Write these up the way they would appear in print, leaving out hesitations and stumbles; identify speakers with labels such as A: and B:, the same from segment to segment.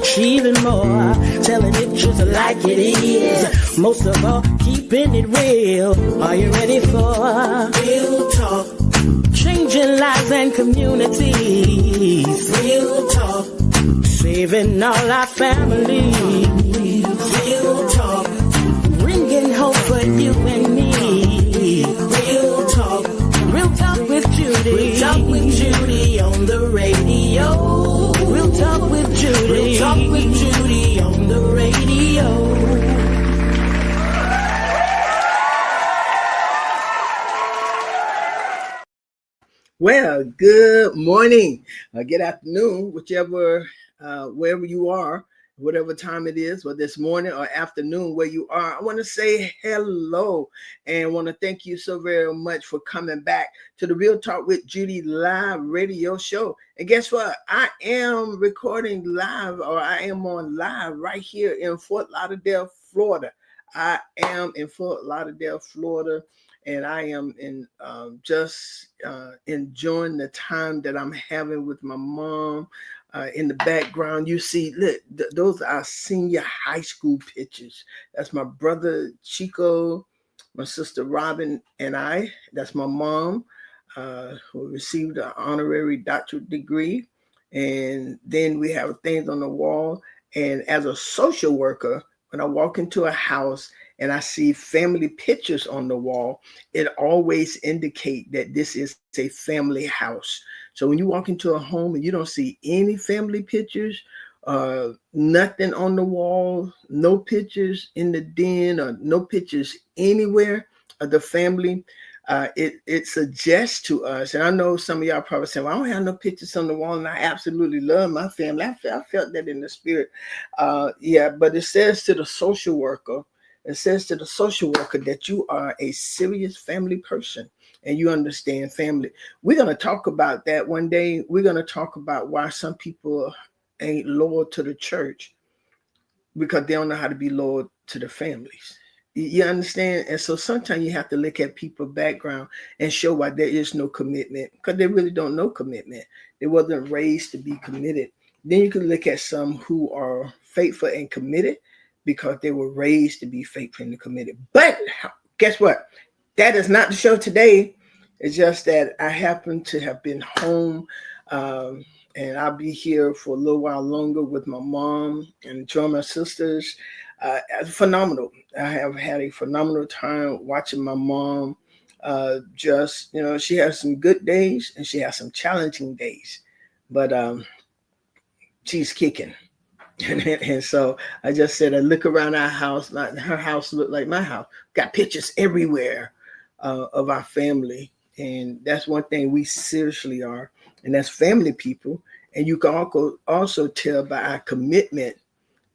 A: achieving more, telling it just like it is. Most of all, keeping it real. Are you ready for real talk? Changing lives and communities. Real talk. Saving all our families. Real talk. Bringing hope for you and me. Real talk. Real talk with Judy. Real talk with Judy on the radio. Real talk with Judy. Real talk with Judy on the radio.
B: Well, good morning, good afternoon, wherever you are, whatever time it is, whether it's morning or afternoon where you are. I want to say hello and want to thank you so very much for coming back to the Real Talk with Judy live radio show. And guess what? I am recording live, or I am on live right here in Fort Lauderdale, Florida. I am in Fort Lauderdale, Florida. And I am enjoying the time that I'm having with my mom. In the background, you see, look, those are senior high school pictures. That's my brother Chico, my sister Robin, and I. That's my mom, who received an honorary doctorate degree. And then we have things on the wall. And as a social worker, when I walk into a house and I see family pictures on the wall, it always indicates that this is a family house. So when you walk into a home and you don't see any family pictures, nothing on the wall, no pictures in the den, or no pictures anywhere of the family, it suggests to us, and I know some of y'all probably saying, well, I don't have no pictures on the wall, and I absolutely love my family. I felt that in the spirit. But it says to the social worker, that you are a serious family person and you understand family. We're going to talk about that one day. We're going to talk about why some people ain't loyal to the church because they don't know how to be loyal to the families. You understand? And so sometimes you have to look at people's background and show why there is no commitment, because they really don't know commitment. They wasn't raised to be committed. Then you can look at some who are faithful and committed because they were raised to be faithful and committed. But guess what? That is not the show today. It's just that I happen to have been home, and I'll be here for a little while longer with my mom and two of my sisters. Phenomenal. I have had a phenomenal time watching my mom. She has some good days and she has some challenging days, but she's kicking. And so I just said, I look around our house, like her house looked like my house. Got pictures everywhere of our family. And that's one thing we seriously are. And that's family people. And you can also tell by our commitment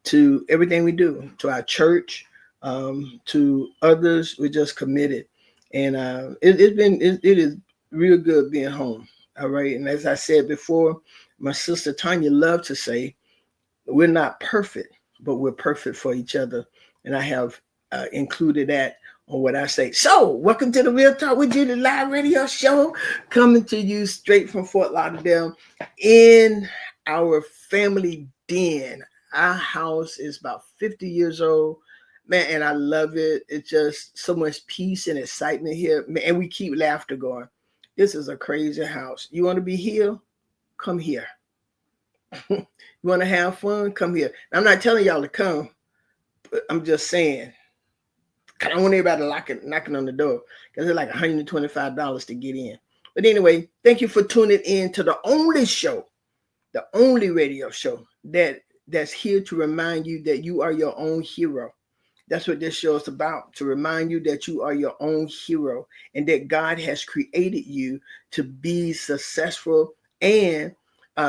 B: to everything we do, to our church, to others. We're just committed. And it is real good being home. All right. And as I said before, my sister Tanya loved to say, we're not perfect, but we're perfect for each other. And I have included that on what I say. So welcome to the Real Talk with Judy live radio show, coming to you straight from Fort Lauderdale in our family den. Our house is about 50 years old, man, and I love it. It's just so much peace and excitement here, man, and we keep laughter going. This is a crazy house. You want to be here? Come here. You want to have fun? Come here. Now, I'm not telling y'all to come, but I'm just saying, I don't want everybody knocking on the door because it's like $125 to get in. But anyway, thank you for tuning in to the only show, the only radio show that's here to remind you that you are your own hero. That's what this show is about, to remind you that you are your own hero and that God has created you to be successful and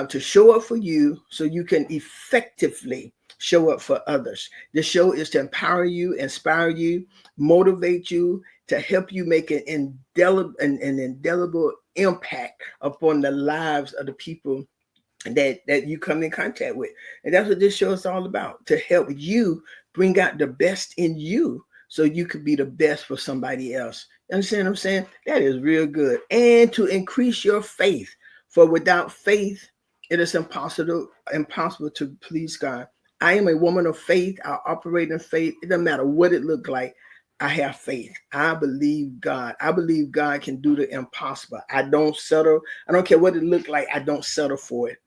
B: to show up for you so you can effectively show up for others. The show is to empower you, inspire you, motivate you, to help you make an indelible impact upon the lives of the people that you come in contact with. And that's what this show is all about, to help you bring out the best in you so you could be the best for somebody else. You understand what I'm saying? That is real good. And to increase your faith, for without faith, It is impossible to please God. I am a woman of faith. I operate in faith. It doesn't matter what it looked like. I have faith. I believe God. I believe God can do the impossible. I don't settle. I don't care what it looked like. I don't settle for it.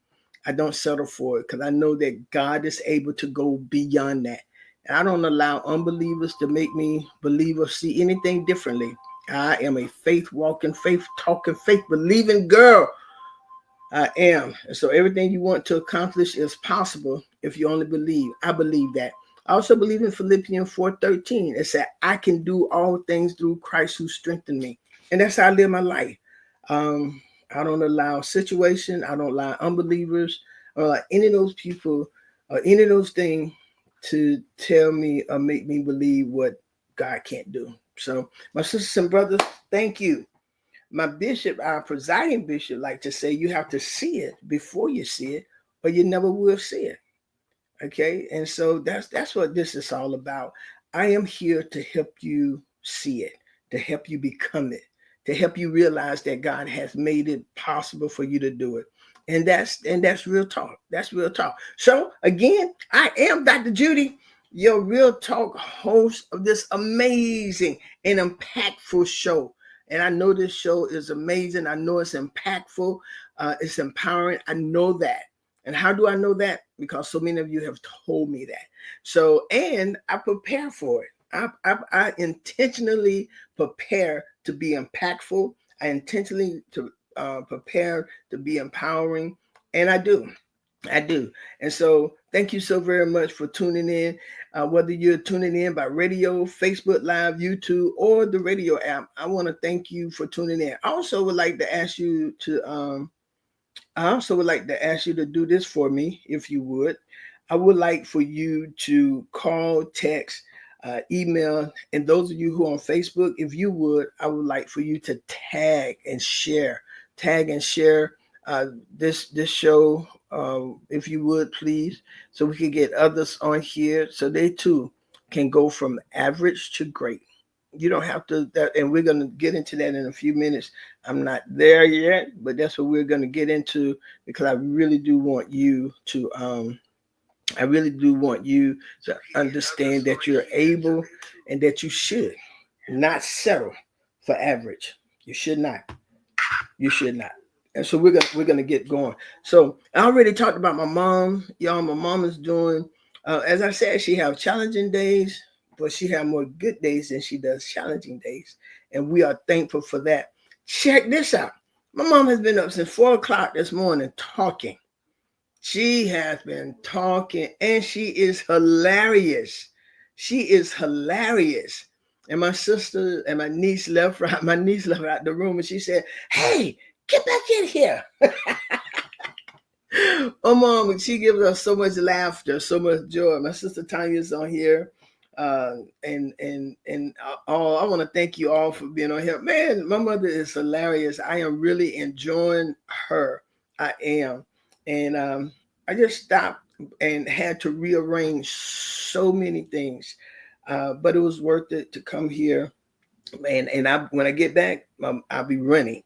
B: I don't settle for it because I know that God is able to go beyond that. And I don't allow unbelievers to make me believe or see anything differently. I am a faith walking, faith talking, faith believing girl. I am. And so everything you want to accomplish is possible if you only believe. I believe that. I also believe in Philippians 4:13. It said, I can do all things through Christ who strengthened me. And that's how I live my life. I don't allow situation. I don't allow unbelievers or like any of those people or any of those things to tell me or make me believe what God can't do. So my sisters and brothers, thank you. My bishop, our presiding bishop, like to say you have to see it before you see it, or you never will see it. Okay, and so that's what this is all about. I am here to help you see it, to help you become it, to help you realize that God has made it possible for you to do it. And that's real talk. That's real talk. So again, I am Dr. Judy, your real talk host of this amazing and impactful show. And I know this show is amazing. I know it's impactful. It's empowering. I know that. And how do I know that? Because so many of you have told me that. So, and I prepare for it. I intentionally prepare to be impactful. I intentionally to prepare to be empowering. And I do. I do. And so thank you so very much for tuning in. Whether you're tuning in by radio, Facebook Live, YouTube, or the radio app, I want to thank you for tuning in. I also would like to ask you to do this for me, if you would. I would like for you to call, text, email, and those of you who are on Facebook, if you would, I would like for you to tag and share this show, if you would, please, so we can get others on here, so they too can go from average to great. You don't have to, and we're going to get into that in a few minutes. I'm not there yet, but that's what we're going to get into, because I really do want you to understand that you're able and that you should not settle for average. You should not. And so we're gonna get going. So I already talked about my mom. Y'all, my mom is doing, as I said, she have challenging days, but she have more good days than she does challenging days. And we are thankful for that. Check this out. My mom has been up since 4 o'clock this morning talking. She has been talking, and she is hilarious. And my sister and my niece left out the room, and she said, "Hey, get back in here." Oh, mom, she gives us so much laughter, so much joy. My sister Tanya's on here. And all, I want to thank you all for being on here. Man, my mother is hilarious. I am really enjoying her. I am. And I just stopped and had to rearrange so many things. But it was worth it to come here. And when I get back, I'll be running.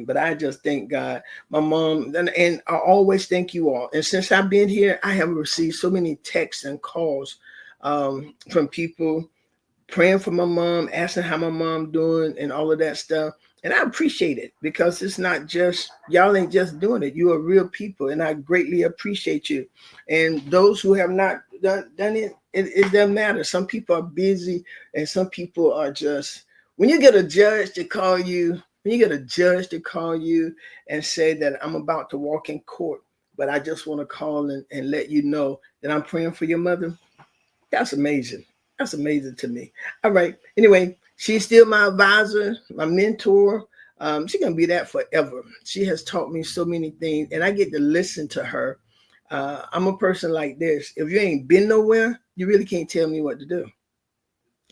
B: But I just thank God. My mom, and I always thank you all. And since I've been here, I have received so many texts and calls from people praying for my mom, asking how my mom doing, and all of that stuff. And I appreciate it, because it's not just, y'all ain't just doing it. You are real people, and I greatly appreciate you. And those who have not done it, it doesn't matter. Some people are busy, and some people are just, when you get a judge to call you and say that I'm about to walk in court, but I just want to call and let you know that I'm praying for your mother, that's amazing. That's amazing to me. All right. Anyway, she's still my advisor, my mentor. She's going to be that forever. She has taught me so many things, and I get to listen to her. I'm a person like this. If you ain't been nowhere, you really can't tell me what to do.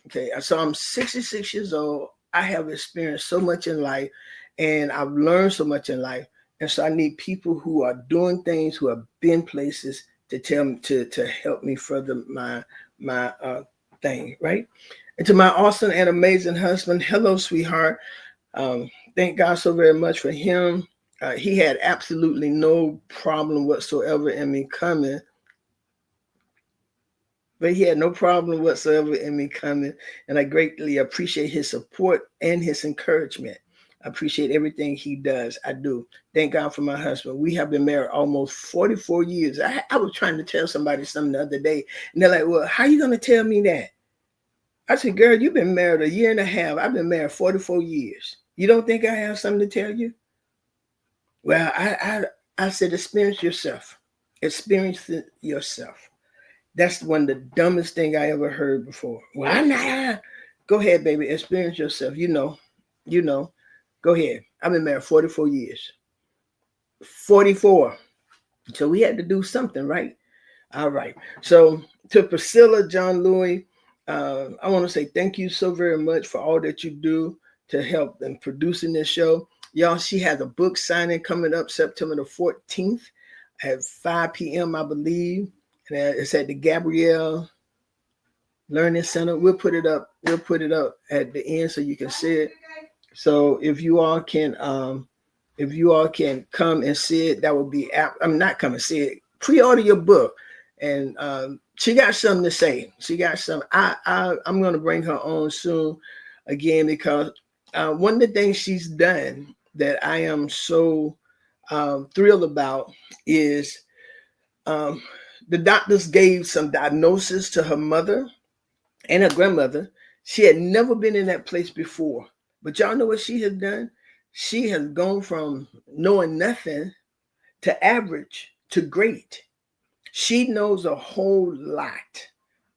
B: Okay. So I'm 66 years old. I have experienced so much in life, and I've learned so much in life. And so I need people who are doing things, who have been places, to tell me, to help me further my thing, right? And to my awesome and amazing husband, hello, sweetheart. Thank God so very much for him. He had absolutely no problem whatsoever in me coming. But he had no problem whatsoever in me coming. And I greatly appreciate his support and his encouragement. I appreciate everything he does. I do. Thank God for my husband. We have been married almost 44 years. I was trying to tell somebody something the other day, and they're like, well, how are you going to tell me that? I said, girl, you've been married a year and a half. I've been married 44 years. You don't think I have something to tell you? Well, I said, experience yourself. Experience it yourself. That's one of the dumbest thing I ever heard before. Well, I'm not. Go ahead, baby. Experience yourself. You know. Go ahead. I've been married 44 years. 44. So we had to do something, right? All right. So to Priscilla, John Louis, I want to say thank you so very much for all that you do to help in producing this show. Y'all, she has a book signing coming up September the 14th at 5 p.m., I believe. And it's at the Gabrielle Learning Center. We'll put it up. We'll put it up at the end so you can see it. So if you all can come and see it, that would be. I'm not come and see it. Pre-order your book, and she got something to say. She got some. I'm going to bring her on soon, again, because one of the things she's done that I am so thrilled about is the doctors gave some diagnosis to her mother and her grandmother. She had never been in that place before. But y'all know what she has done? She has gone from knowing nothing to average to great. She knows a whole lot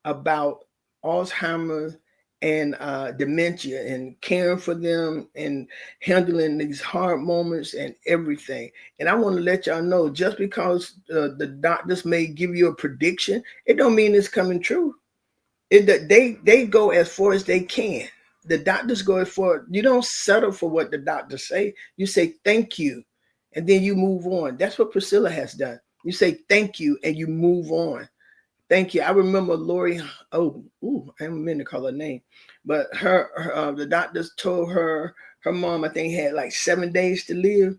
B: about Alzheimer's and dementia and caring for them and handling these hard moments and everything. And I want to let y'all know, just because the doctors may give you a prediction, it don't mean it's coming true. They go as far as they can. The doctors go as far. You don't settle for what the doctors say. You say thank you, and then you move on. That's what Priscilla has done. You say thank you and you move on. Thank you. I remember Lori. I haven't meant to call her name, but the doctors told her mom, I think, had like 7 days to live.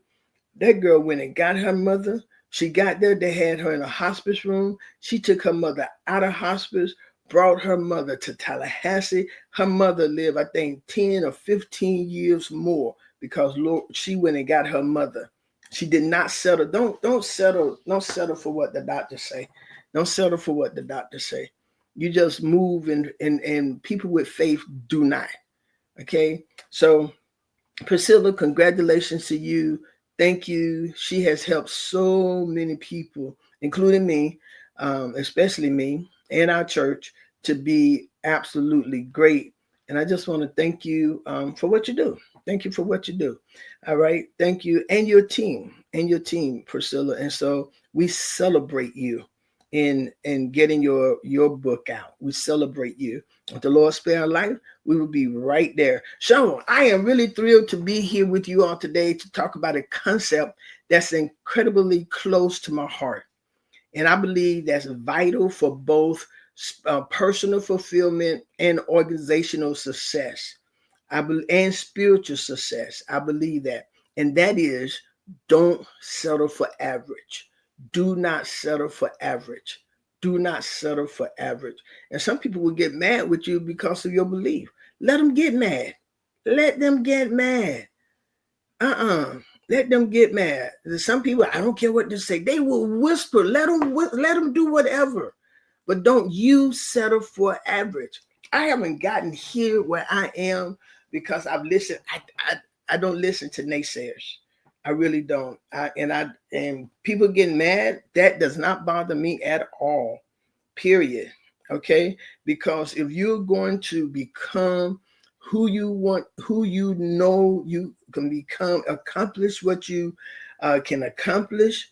B: That girl went and got her mother. She got there. They had her in a hospice room. She took her mother out of hospice, brought her mother to Tallahassee. Her mother lived, I think, 10 or 15 years more because she went and got her mother. She did not settle. Don't settle for what the doctors say. Don't settle for what the doctors say. You just move, and people with faith do not. Okay? So, Priscilla, congratulations to you. Thank you. She has helped so many people, including me, especially me and our church, to be absolutely great. And I just want to thank you for what you do. Thank you for what you do. All right. Thank you. And your team, Priscilla. And so we celebrate you in getting your book out. We celebrate you. If the Lord spare our life, we will be right there. So I am really thrilled to be here with you all today to talk about a concept that's incredibly close to my heart. And I believe that's vital for both personal fulfillment and organizational success. And spiritual success. I believe that. And that is, don't settle for average. Do not settle for average. Do not settle for average. And some people will get mad with you because of your belief. Let them get mad. Let them get mad. Let them get mad. Some people, I don't care what they say. They will whisper. Let them do whatever. But don't you settle for average. I haven't gotten here where I am because I've listened. I don't listen to naysayers. I really don't. And people getting mad, that does not bother me at all. Period. Okay? Because if you're going to become who you want, who you know you can become, accomplish what you can accomplish,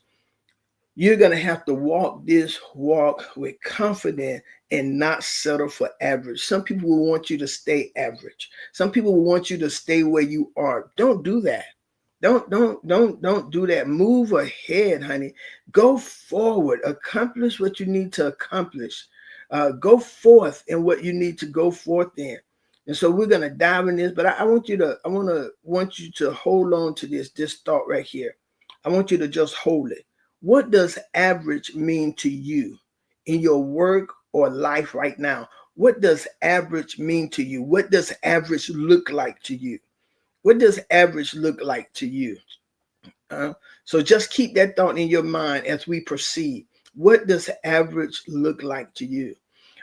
B: you're going to have to walk this walk with confidence and not settle for average. Some people will want you to stay average. Some people will want you to stay where you are. Don't do that. Don't do that. Move ahead, honey. Go forward. Accomplish what you need to accomplish. Go forth in what you need to go forth in. And so we're gonna dive in this, but I want you to hold on to this thought right here. I want you to just hold it. What does average mean to you in your work or life right now? What does average mean to you? What does average look like to you? What does average look like to you? So just keep that thought in your mind as we proceed. What does average look like to you?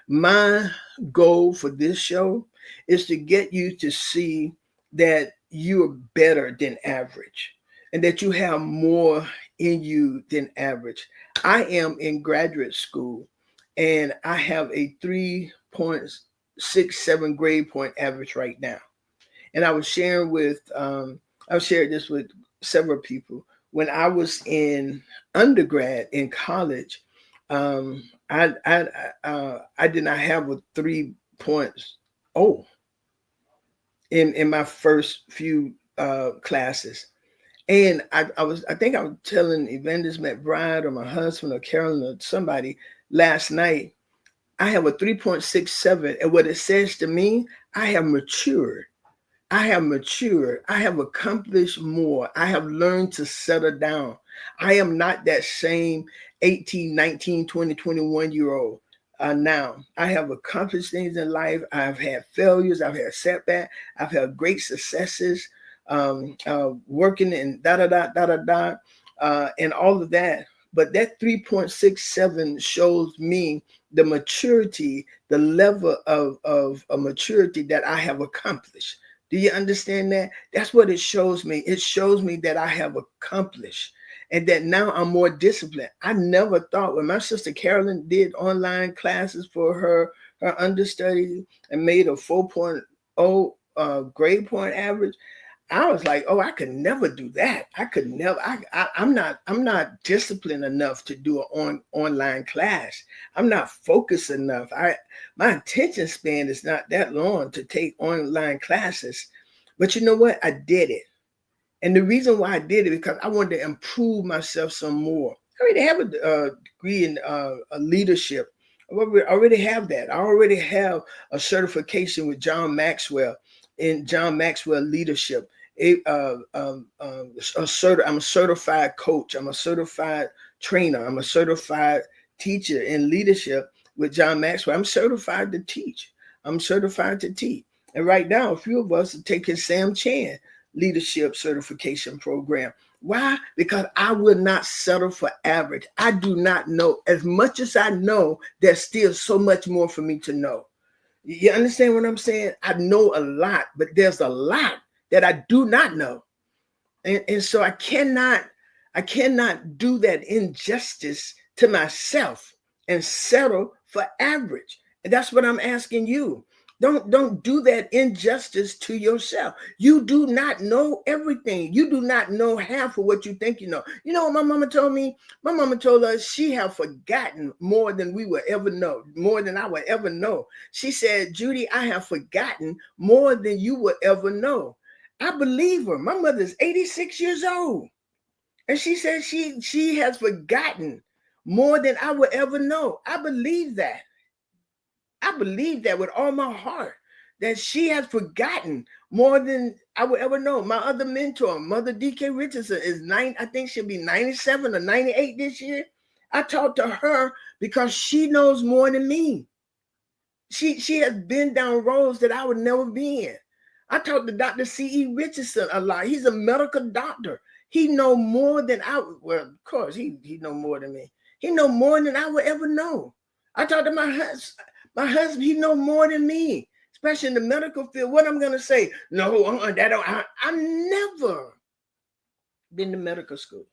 B: My goal for this show is to get you to see that you're better than average and that you have more in you than average. I am in graduate school and I have a 3.67 grade point average right now. And I was sharing with, I've shared this with several people. When I was in undergrad in college, I did not have a 3.0 in my first few classes. And I think I was telling Evangelist McBride or my husband or Carolyn or somebody last night, I have a 3.67. And what it says to me, I have matured. I have matured. I have accomplished more. I have learned to settle down. I am not that same 18, 19, 20, 21-year-old now. I have accomplished things in life. I've had failures. I've had setbacks. I've had great successes, working in and all of that. But that 3.67 shows me the maturity, the level of a maturity that I have accomplished. Do you understand that? That's what it shows me. It shows me that I have accomplished and that now I'm more disciplined. I never thought when my sister Carolyn did online classes for her understudy and made a 4.0 grade point average, I was like, oh, I could never do that. I could never. I'm not disciplined enough to do an online class. I'm not focused enough. My attention span is not that long to take online classes. But you know what? I did it, and the reason why I did it because I wanted to improve myself some more. I already have a degree in leadership. I already have that. I already have a certification with John Maxwell in John Maxwell leadership. I'm a certified coach. I'm a certified trainer. I'm a certified teacher in leadership with John Maxwell. I'm certified to teach. I'm certified to teach. And right now, a few of us are taking Sam Chan leadership certification program. Why? Because I will not settle for average. I do not know. As much as I know, there's still so much more for me to know. You understand what I'm saying? I know a lot, but there's a lot that I do not know. And so I cannot do that injustice to myself and settle for average. And that's what I'm asking you. Don't do that injustice to yourself. You do not know everything. You do not know half of what you think you know. You know what my mama told me? My mama told us she have forgotten more than we will ever know, more than I will ever know. She said, Judy, I have forgotten more than you will ever know. I believe her. My mother is 86 years old. And she said she has forgotten more than I will ever know. I believe that. I believe that with all my heart, that she has forgotten more than I will ever know. My other mentor, Mother D.K. Richardson, is I think she'll be 97 or 98 this year. I talked to her because she knows more than me. She has been down roads that I would never be in. I talked to Dr. C.E. Richardson a lot. He's a medical doctor. He know more than well, of course, he know more than me. He know more than I would ever know. I talked to my husband, he know more than me, especially in the medical field. What I'm going to say? No, I've never been to medical school.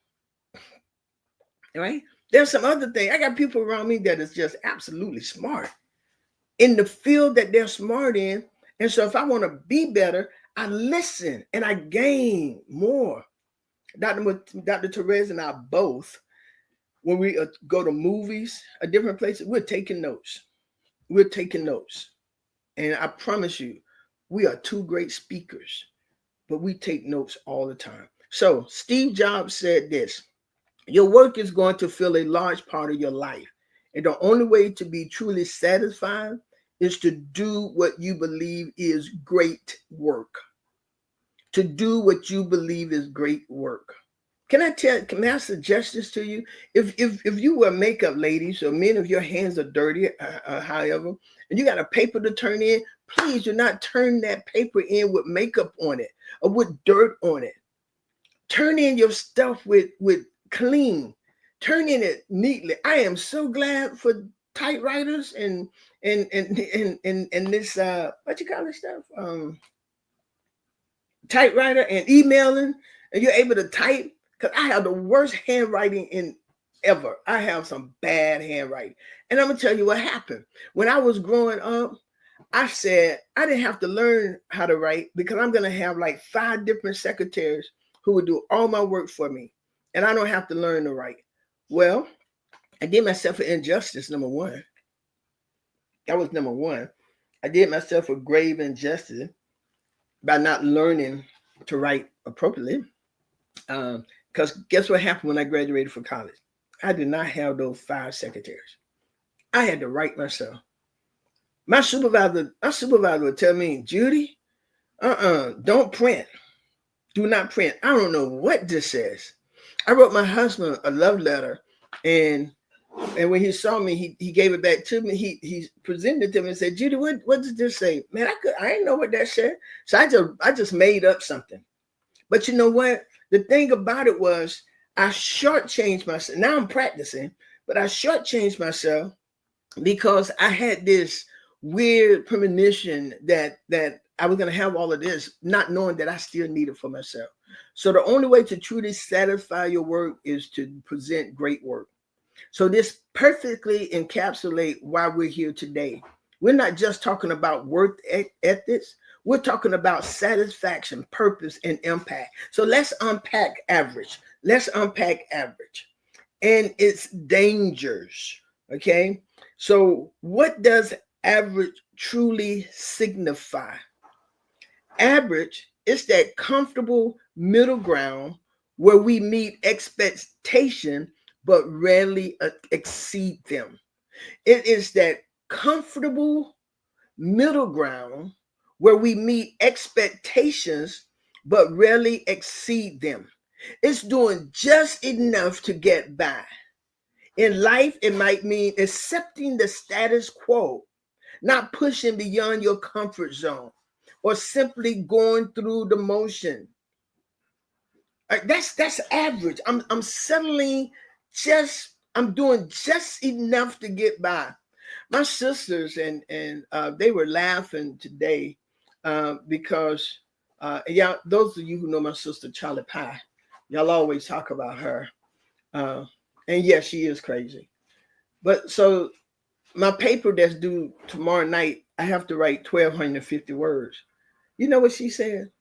B: All right? There's some other thing. I got people around me that is just absolutely smart in the field that they're smart in. And so if I want to be better, I listen and I gain more. Dr. Therese and I both, when we go to movies or different places, we're taking notes. We're taking notes. And I promise you, we are two great speakers, but we take notes all the time. So Steve Jobs said this: your work is going to fill a large part of your life. And the only way to be truly satisfied is to do what you believe is great work. To do what you believe is great work. Can I suggest this to you? If you wear makeup, ladies, or men, if your hands are dirty, however, and you got a paper to turn in, please do not turn that paper in with makeup on it or with dirt on it. Turn in your stuff with clean. Turn in it neatly. I am so glad for typewriters and this what you call this stuff? Typewriter and emailing, and you're able to type. Because I have the worst handwriting in ever. I have some bad handwriting. And I'm gonna tell you what happened. When I was growing up, I said I didn't have to learn how to write because I'm gonna have like 5 different secretaries who would do all my work for me. And I don't have to learn to write. Well, I did myself an injustice, number one. That was number one. I did myself a grave injustice by not learning to write appropriately. Because guess what happened when I graduated from college? I did not have those 5 secretaries. I had to write myself. My supervisor would tell me, Judy, don't print. Do not print. I don't know what this says. I wrote my husband a love letter, and when he saw me, he gave it back to me. He presented it to me and said, Judy, what does this say? Man, I didn't know what that said. So I just made up something. But you know what? The thing about it was I shortchanged myself. Now I'm practicing, but I shortchanged myself because I had this weird premonition that I was going to have all of this, not knowing that I still need it for myself. So the only way to truly satisfy your work is to present great work. So this perfectly encapsulates why we're here today. We're not just talking about work ethics. We're talking about satisfaction, purpose, and impact. So let's unpack average. Let's unpack average and its dangers. Okay. So what does average truly signify? Average is that comfortable middle ground where we meet expectation but rarely exceed them. It is that comfortable middle ground where we meet expectations but rarely exceed them. It's doing just enough to get by. In life, it might mean accepting the status quo, not pushing beyond your comfort zone, or simply going through the motion. That's average. I'm settling I'm doing just enough to get by. My sisters and they were laughing today because those of you who know my sister Charlie Pie, y'all always talk about her. And yes, she is crazy. But so my paper that's due tomorrow night, I have to write 1,250 words. You know what she said?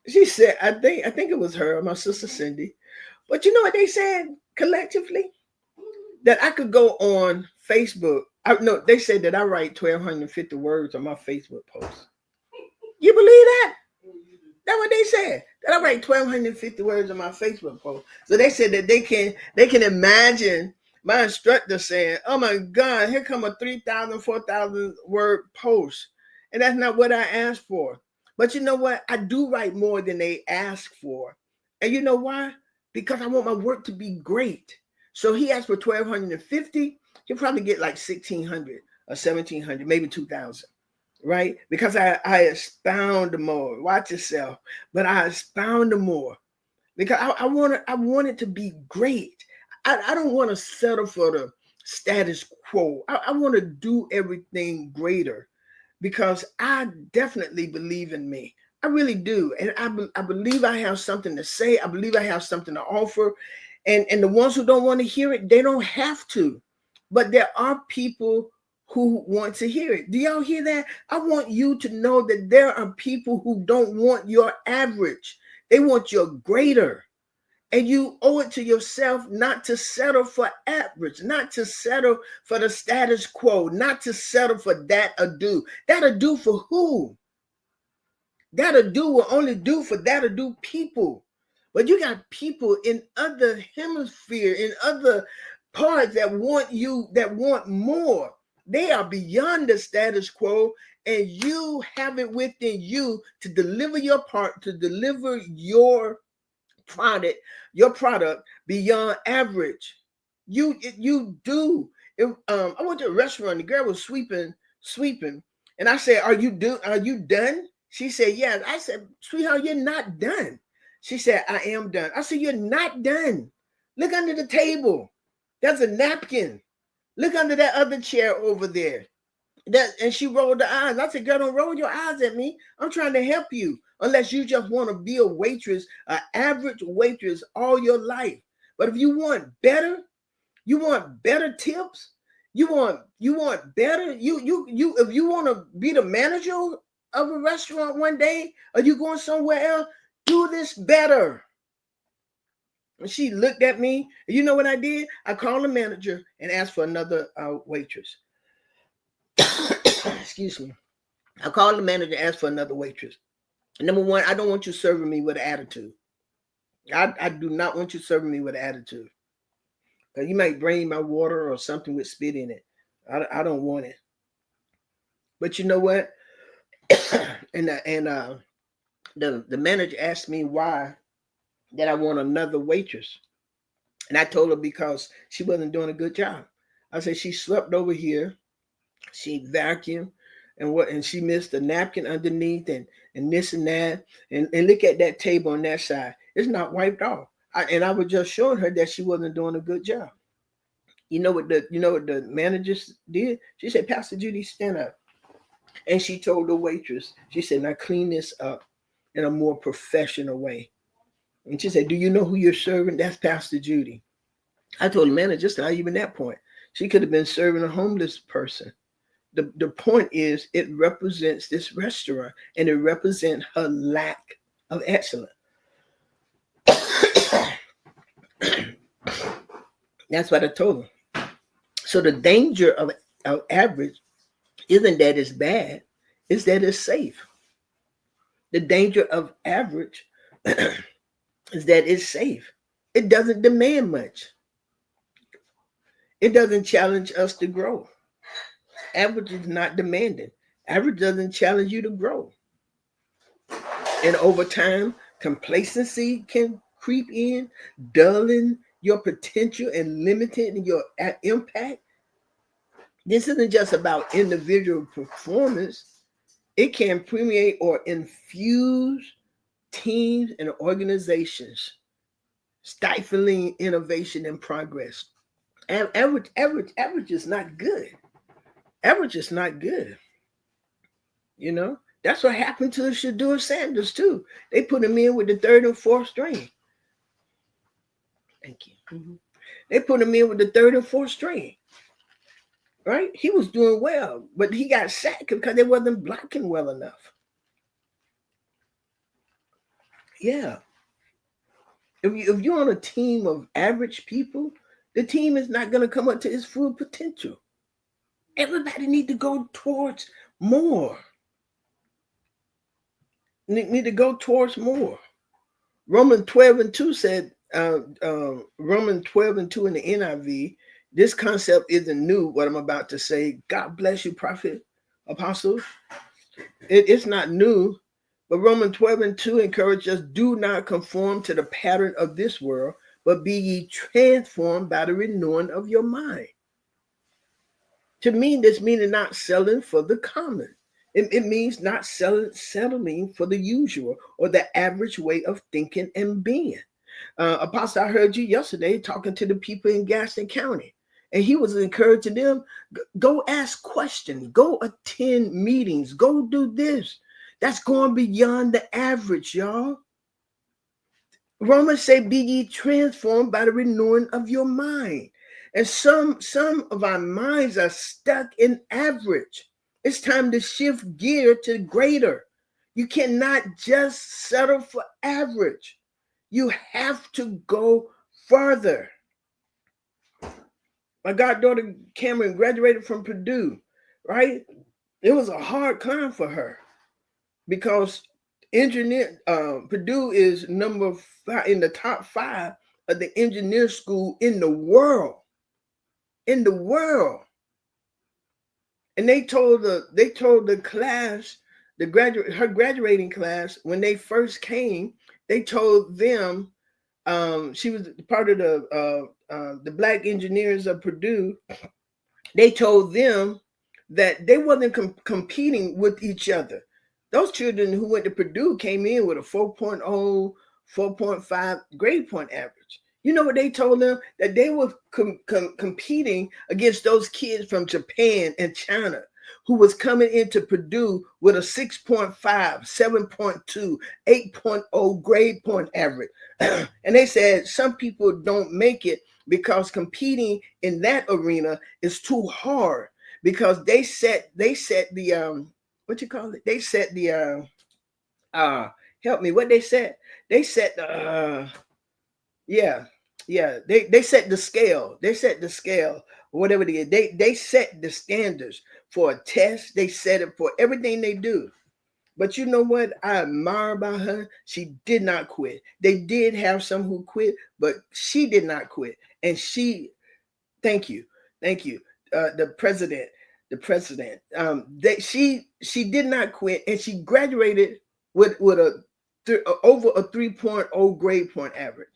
B: She said, I think it was her, my sister Cindy. But you know what they said collectively? That I could go on Facebook. They said that I write 1,250 words on my Facebook post. You believe that? That's what they said. That I write 1,250 words on my Facebook post. So they said that they can imagine my instructor saying, oh my God, here come a 3,000, 4,000 word post. And that's not what I asked for. But you know what? I do write more than they ask for. And you know why? Because I want my work to be great. So he asked for 1,250. He'll probably get like 1,600 or 1,700, maybe 2,000, right? Because I expound more. Watch yourself. But I expound more because I want it to be great. I don't want to settle for the status quo. I want to do everything greater because I definitely believe in me. I really do. And I believe I have something to say. I believe I have something to offer. And the ones who don't want to hear it, they don't have to. But there are people who want to hear it. Do y'all hear that? I want you to know that there are people who don't want your average. They want your greater. And you owe it to yourself not to settle for average, not to settle for the status quo, not to settle for that'll do. That'll do for who? That'll do will only do for that'll do people. But you got people in other hemisphere, in other parts that want more. They are beyond the status quo, and you have it within you to deliver your part, to deliver your product beyond average. You do. I went to a restaurant. The girl was sweeping, and I said, "Are you done?" She said, "Yes." I said, "Sweetheart, you're not done." She said, "I am done." I said, "You're not done. Look under the table. There's a napkin. Look under that other chair over there." And she rolled her eyes. I said, "Girl, don't roll your eyes at me. I'm trying to help you. Unless you just want to be a waitress, an average waitress all your life. But if you want better, you want better tips, you want better. You if you want to be the manager of a restaurant one day, or you going somewhere else, do this better." And she looked at me. And you know what I did? I called the manager and asked for another waitress. Excuse me. I called the manager and asked for another waitress. Number one, I don't want you serving me with an attitude. I do not want you serving me with an attitude. Because you might bring my water or something with spit in it. I don't want it. But you know what? The manager asked me why that I want another waitress. And I told her because she wasn't doing a good job. I said she slept over here, she vacuumed, and she missed the napkin underneath and this and that. And look at that table on that side. It's not wiped off. I was just showing her that she wasn't doing a good job. You know what the manager did? She said, "Pastor Judy, stand up." And she told the waitress, she said, "Now clean this up in a more professional way." And she said, "Do you know who you're serving? That's Pastor Judy." I told the manager, just not even that point. She could have been serving a homeless person. The point is, it represents this restaurant, and it represents her lack of excellence. That's what I told her. So the danger of average isn't that it's bad, it's that it's safe. The danger of average is that it's safe. It doesn't demand much. It doesn't challenge us to grow. Average is not demanding. Average doesn't challenge you to grow. And over time, complacency can creep in, dulling your potential and limiting your impact. This isn't just about individual performance. It can permeate or infuse teams and organizations, stifling innovation and progress. And average is not good. Average is not good. You know, that's what happened to Shedeur Sanders too. They put him in with the third and fourth string. Thank you. Mm-hmm. They put him in with the third and fourth string. Right? He was doing well, but he got sacked because they wasn't blocking well enough. Yeah. If you're on a team of average people, the team is not going to come up to its full potential. Everybody need to go towards more. Need to go towards more. Romans 12:2 said, Romans 12:2 in the NIV, this concept isn't new, what I'm about to say. God bless you, prophet, apostle. It's not new, but Romans 12:2 encourages us, do not conform to the pattern of this world, but be ye transformed by the renewing of your mind. To me, this means not selling for the common. It means not settling for the usual or the average way of thinking and being. Apostle, I heard you yesterday talking to the people in Gaston County, and he was encouraging them, go ask questions, go attend meetings, go do this. That's going beyond the average, y'all. Romans say, be ye transformed by the renewing of your mind. And some of our minds are stuck in average. It's time to shift gear to greater. You cannot just settle for average. You have to go further. My goddaughter Cameron graduated from Purdue, right? It was a hard climb for her because Purdue is number 5 in the top 5 of the engineer school in the world. In the world. And they told the class, her graduating class, when they first came, they told them She was part of the Black engineers of Purdue. They told them that they wasn't competing with each other. Those children who went to Purdue came in with a 4.0, 4.5 grade point average. You know what they told them? That they were competing against those kids from Japan and China who was coming into Purdue with a 6.5, 7.2, 8.0 grade point average. And they said some people don't make it because competing in that arena is too hard, because they set the what you call it? They set the help me, what they set? They set the they set the scale. They set the scale, whatever it is. They set the standards for a test. They set it for everything they do. But you know what I admire about her? She did not quit. They did have some who quit, but she did not quit. And she, thank you. The president, she did not quit, and she graduated with over a 3.0 grade point average.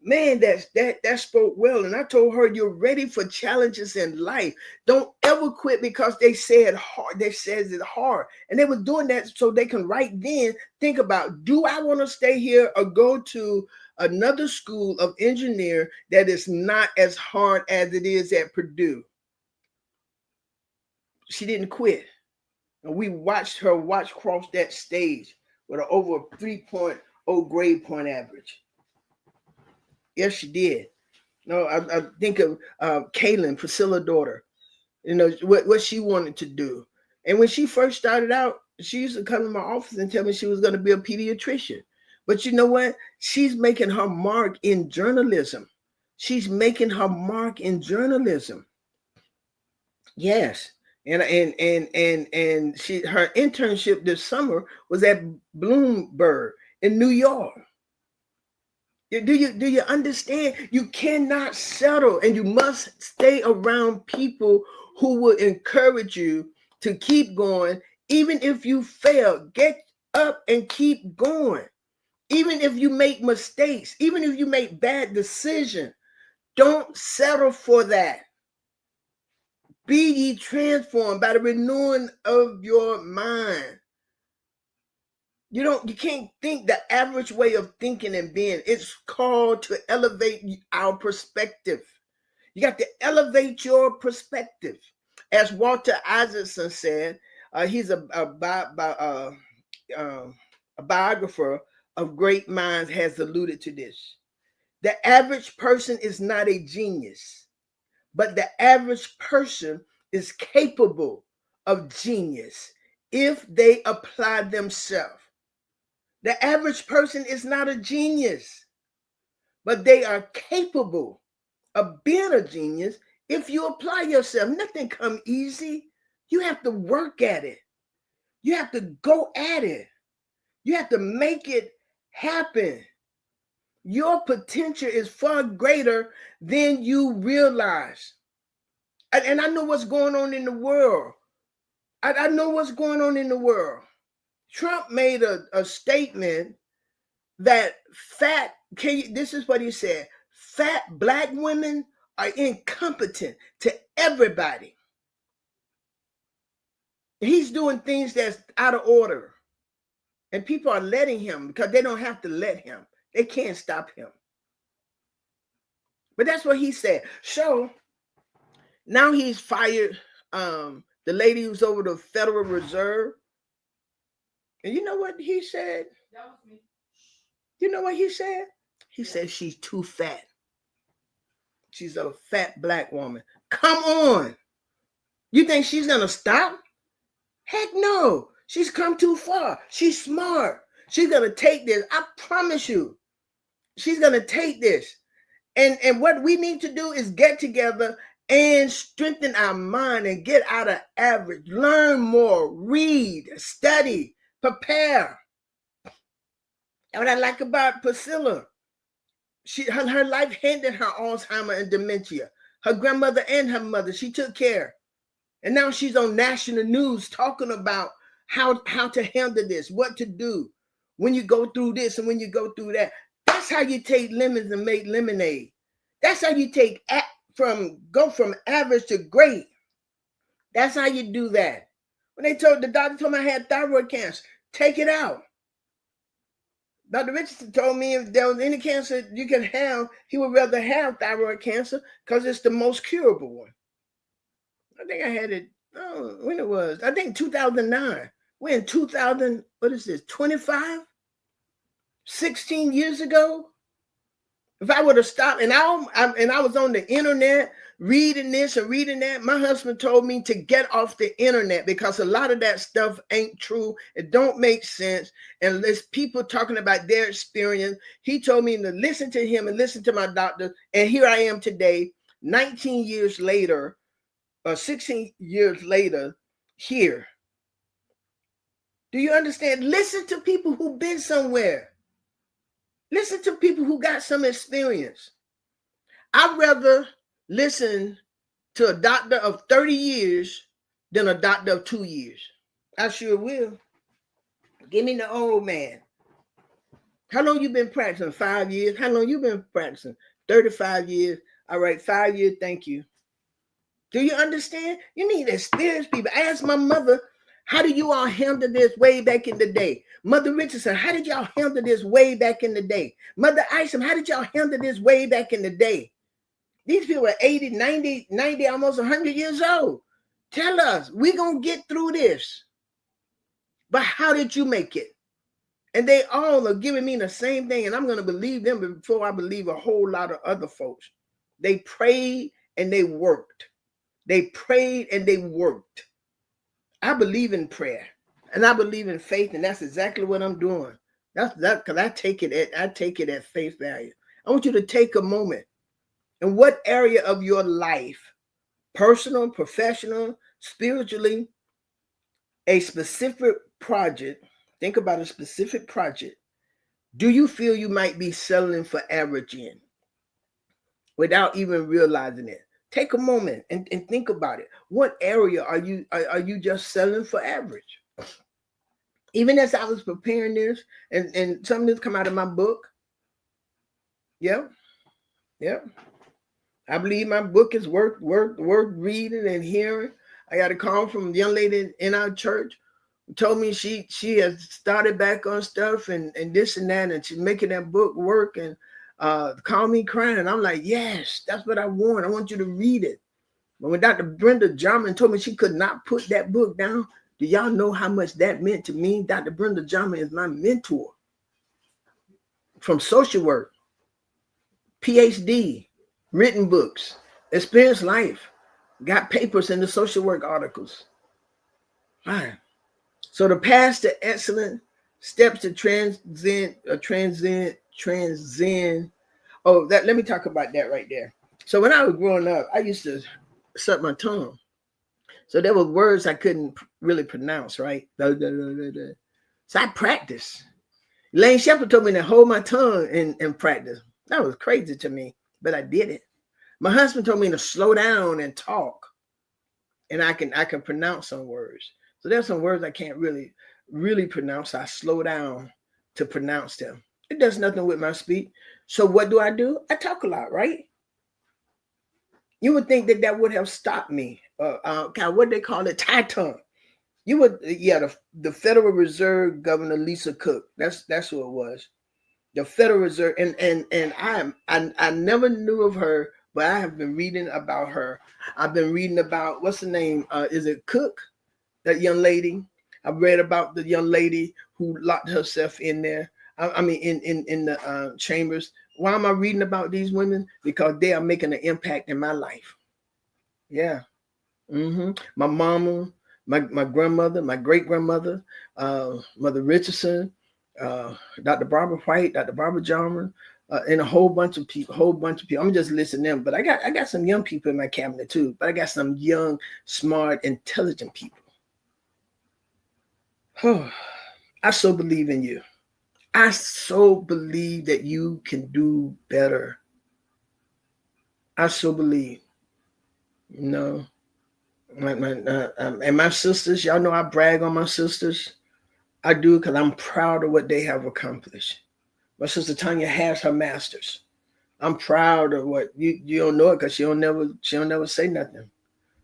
B: Man, that spoke well. And I told her, you're ready for challenges in life. Don't ever quit because they said hard. They says it hard. And they were doing that so they can right then think about, do I want to stay here or go to another school of engineer that is not as hard as it is at Purdue? She didn't quit. And we watched her cross that stage with an over 3.0 grade point average. Yes, she did. No, I think of Kaylin, Priscilla's daughter, you know, what she wanted to do. And when she first started out, she used to come to my office and tell me she was going to be a pediatrician. But you know what? She's making her mark in journalism. She's making her mark in journalism. Yes. And she, her internship this summer was at Bloomberg in New York. Do you understand? You cannot settle, and you must stay around people who will encourage you to keep going. Even if you fail, get up and keep going. Even if you make mistakes, even if you make bad decisions, don't settle for that. Be ye transformed by the renewing of your mind. You can't think the average way of thinking and being. It's called to elevate our perspective. You got to elevate your perspective. As Walter Isaacson said, he's a biographer of great minds, has alluded to this. The average person is not a genius, but the average person is capable of genius if they apply themselves. The average person is not a genius, but they are capable of being a genius if you apply yourself. Nothing comes easy. You have to work at it. You have to go at it. You have to make it happen. Your potential is far greater than you realize. And I know what's going on in the world. I know what's going on in the world. Trump made a statement that this is what he said: fat Black women are incompetent to everybody. He's doing things that's out of order. And people are letting him because they don't have to let him. They can't stop him. But that's what he said. So now he's fired the lady who's over the Federal Reserve. And you know what he said? That was me. You know what he said? He said she's too fat. She's a fat Black woman. Come on. You think she's going to stop? Heck no. She's come too far. She's smart. She's going to take this. I promise you. She's going to take this. And what we need to do is get together and strengthen our mind and get out of average. Learn more. Read. Study. Prepare. And what I like about Priscilla, her life handed her Alzheimer's and dementia. Her grandmother and her mother, she took care. And now she's on national news talking about how to handle this, what to do when you go through this and when you go through that. That's how you take lemons and make lemonade. That's how you go from average to great. That's how you do that. When the doctor told me I had thyroid cancer, take it out. Dr. Richardson told me if there was any cancer you can have, he would rather have thyroid cancer because it's the most curable one. I think I had it, when it was, I think 2009. We're in 2000, what is this, 25? 16 years ago? If I would have stopped, and I was on the internet reading this and reading that, my husband told me to get off the internet because a lot of that stuff ain't true. It don't make sense. And there's people talking about their experience. He told me to listen to him and listen to my doctor. And here I am today, 19 years later, or 16 years later, here. Do you understand? Listen to people who've been somewhere. Listen to people who got some experience. I'd rather listen to a doctor of 30 years than a doctor of 2 years. I sure will. Give me the old man. How long you been practicing? 5 years? How long you been practicing? 35 years. All right, 5 years, thank you. Do you understand? You need experienced people. Ask my mother, how do you all handle this way back in the day? Mother Richardson, how did y'all handle this way back in the day? Mother Isom, how did y'all handle this way back in the day? These people are 80, 90, almost 100 years old. Tell us, we're going to get through this. But how did you make it? And they all are giving me the same thing, and I'm going to believe them before I believe a whole lot of other folks. They prayed and they worked. They prayed and they worked. I believe in prayer and I believe in faith, and that's exactly what I'm doing. That's because I take it at face value. I want you to take a moment. In what area of your life, personal, professional, spiritually, a specific project, think about a specific project, do you feel you might be settling for average in without even realizing it? Take a moment and think about it. What area are you just selling for average? Even as I was preparing this, and some of this come out of my book. Yep. I believe my book is worth reading and hearing. I got a call from a young lady in our church who told me she has started back on stuff and this and that, and she's making that book work, and call me crying. I'm like, yes, that's what I want. I want you to read it. But when Dr. Brenda Jarman told me she could not put that book down, do y'all know how much that meant to me? Dr. Brenda Jarman is my mentor from social work, PhD, written books, experienced life, got papers in the social work articles. All right. So the path to excellent steps to transcend. Oh, let me talk about that right there. So when I was growing up, I used to suck my tongue. So there were words I couldn't really pronounce, right? So I practiced. Lane Shepherd told me to hold my tongue and practice. That was crazy to me, but I did it. My husband told me to slow down and talk, and I can pronounce some words. So there's some words I can't really pronounce. I slow down to pronounce them. It does nothing with my speech. So what do? I talk a lot, right? You would think that would have stopped me. What they call it, tie tongue. You would, the Federal Reserve Governor Lisa Cook. That's who it was. The Federal Reserve, and I never knew of her, but I have been reading about her. I've been reading about, what's the name? Is it Cook? That young lady. I've read about the young lady who locked herself in there. I mean, in the chambers. Why am I reading about these women? Because they are making an impact in my life. Yeah. My mama, my grandmother, my great grandmother, Mother Richardson, Dr. Barbara White, Dr. Barbara Jarman, and a whole bunch of people. I'm just listing them, but I got some young people in my cabinet too. But I got some young, smart, intelligent people. I so believe in you. I so believe that you can do better. I so believe. And my sisters, y'all know I brag on my sisters. I do, because I'm proud of what they have accomplished. My sister Tanya has her master's. I'm proud of what you don't know it because she'll never say nothing.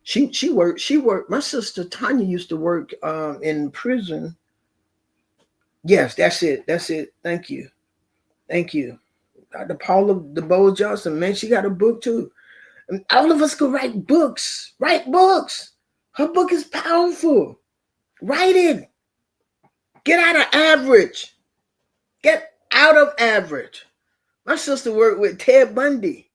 B: She worked. My sister Tanya used to work in prison. Yes, that's it. That's it. Thank you. Thank you. Dr. Paula DeBoe Johnson, man, she got a book too. And all of us could write books. Write books. Her book is powerful. Write it. Get out of average. Get out of average. My sister worked with Ted Bundy.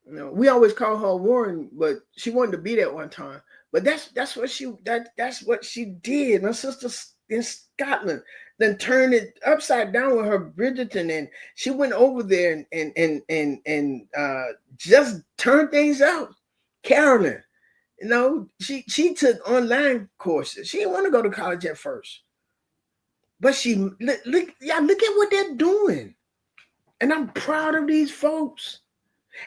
B: You know, we always call her Warren, but she wanted to be that one time. But that's what she did. My sister in Scotland then turned it upside down with her Bridgerton, and she went over there and just turned things out. Carolyn, you know, she took online courses. She didn't want to go to college at first, but she look at what they're doing, and I'm proud of these folks.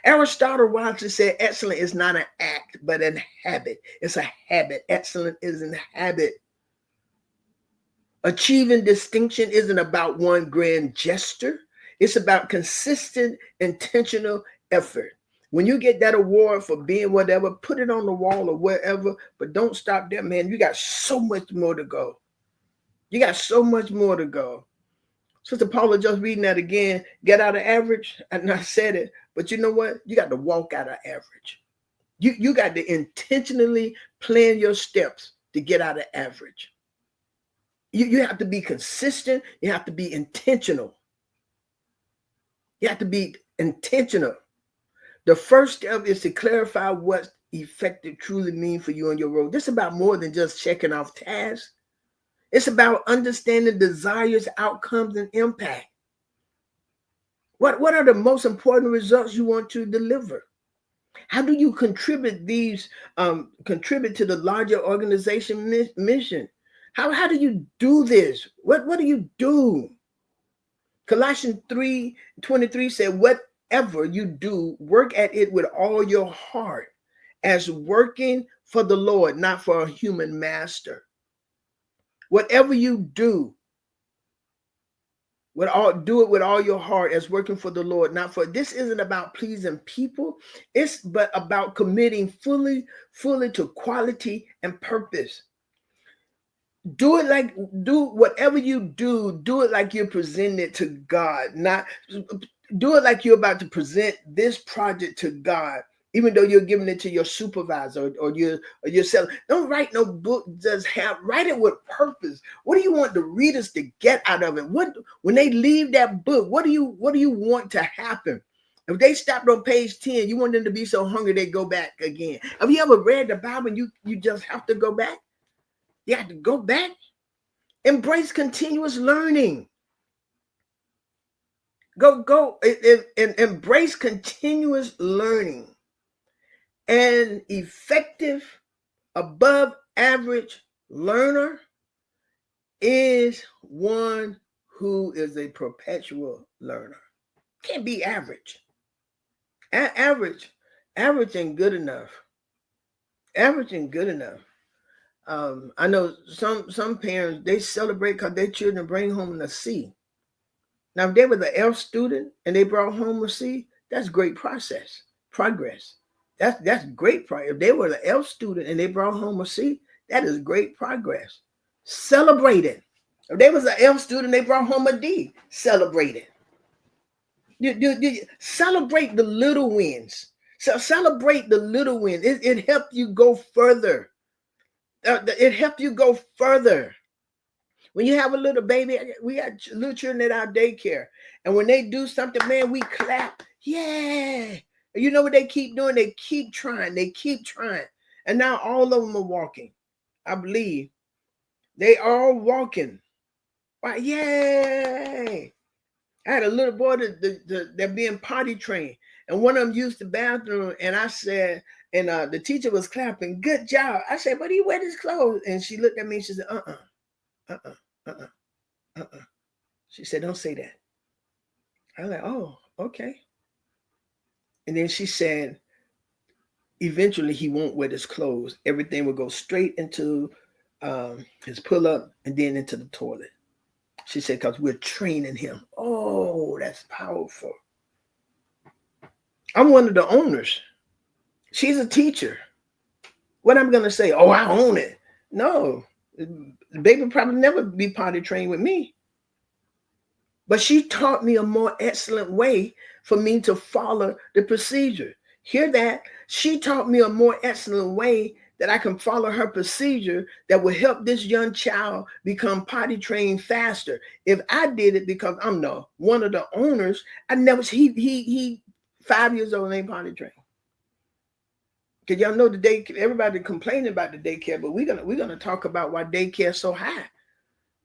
B: Aristotle wisely said, excellence is not an act, but an habit. It's a habit. Excellence is a habit. Achieving distinction isn't about one grand gesture. It's about consistent, intentional effort. When you get that award for being whatever, put it on the wall or wherever, but don't stop there, man. You got so much more to go. You got so much more to go. Sister Paula, just reading that again, get out of average. And I said it, but you know what? You got to walk out of average. You got to intentionally plan your steps to get out of average. You have to be consistent. You have to be intentional. You have to be intentional. The first step is to clarify what effective truly mean for you on your road. This is about more than just checking off tasks. It's about understanding desires, outcomes, and impact. What are the most important results you want to deliver? How do you contribute to the larger organization mission? How do you do this? What do you do? Colossians 3:23 said, whatever you do, work at it with all your heart, as working for the Lord, not for a human master. Whatever you do, do it with all your heart as working for the Lord, not for. This isn't about pleasing people. It's but about committing fully to quality and purpose. Do whatever you do it like you're presenting it to God. Not do it like you're about to present this project to God. Even though you're giving it to your supervisor or your seller, don't write no book. Just write it with purpose. What do you want the readers to get out of it? When they leave that book, what do you want to happen? If they stopped on page 10, you want them to be so hungry they go back again. Have you ever read the Bible and you just have to go back? You have to go back. Embrace continuous learning. Go and embrace continuous learning. An effective, above average learner is one who is a perpetual learner. Can't be average. Average ain't good enough. Average ain't good enough. I know some parents, they celebrate because their children bring home a C. Now, if they were the F student and they brought home a C, that's great progress. That's great progress. If they were the F student and they brought home a C, that is great progress. Celebrate it. If they was an F student, they brought home a D. Celebrate it. You celebrate the little wins. So celebrate the little wins. It helped you go further. It helped you go further. When you have a little baby, we had little children at our daycare, and when they do something, man, we clap. Yeah. You know what they keep doing? They keep trying. And now all of them are walking. I believe they are walking. Right? Yay. I had a little boy that being potty trained, and one of them used the bathroom, and I said, and the teacher was clapping, good job. I said, but he wet his clothes. And she looked at me and she said, She said, don't say that. I was like, oh, okay. And then she said, eventually he won't wet his clothes. Everything will go straight into his pull-up and then into the toilet. She said, because we're training him. Oh, that's powerful. I'm one of the owners. She's a teacher. What I'm going to say, oh, I own it. No, the baby probably never be potty trained with me. But she taught me a more excellent way for me to follow the procedure. Hear that? She taught me a more excellent way that I can follow her procedure that will help this young child become potty trained faster. If I did it because I'm one of the owners, I never he 5 years old ain't potty trained. Cause y'all know the daycare, everybody complaining about the daycare, but we're gonna talk about why daycare is so high.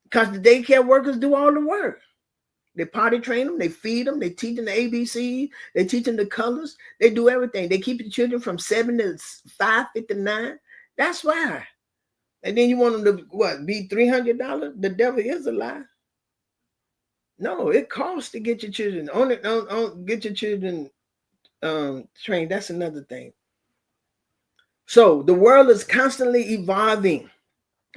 B: Because the daycare workers do all the work. They potty train them, they feed them, they teach them the ABC, they teach them the colors, they do everything. They keep the children from 7 to 5:59. That's why. And then you want them to be $300? The devil is a lie. No, it costs to get your children get your children trained. That's another thing. So the world is constantly evolving,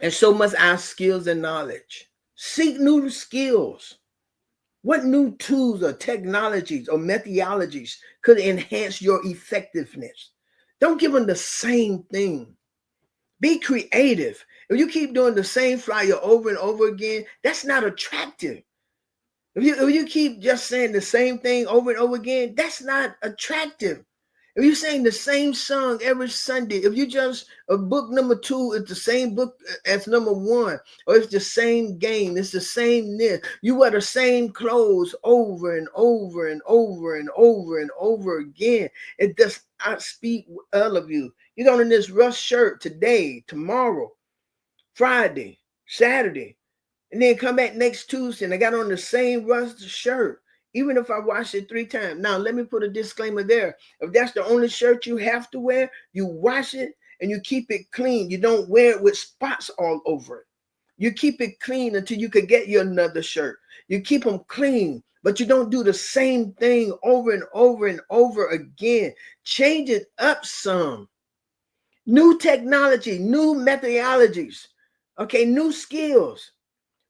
B: and so must our skills and knowledge. Seek new skills. What new tools or technologies or methodologies could enhance your effectiveness? Don't give them the same thing. Be creative. If you keep doing the same flyer over and over again, that's not attractive. If you keep just saying the same thing over and over again, that's not attractive. If you're saying the same song every Sunday, if you just book number 2 is the same book as number 1, or it's the same game, it's the same this, you wear the same clothes over and over and over and over and over again, it does not speak well of you. You're going in this rush shirt today, tomorrow, Friday, Saturday, and then come back next Tuesday and I got on the same rush shirt. Even if I wash it 3 times. Now, let me put a disclaimer there. If that's the only shirt you have to wear, you wash it and you keep it clean. You don't wear it with spots all over it. You keep it clean until you could get you another shirt. You keep them clean, but you don't do the same thing over and over and over again. Change it up some. New technology, new methodologies, okay, new skills.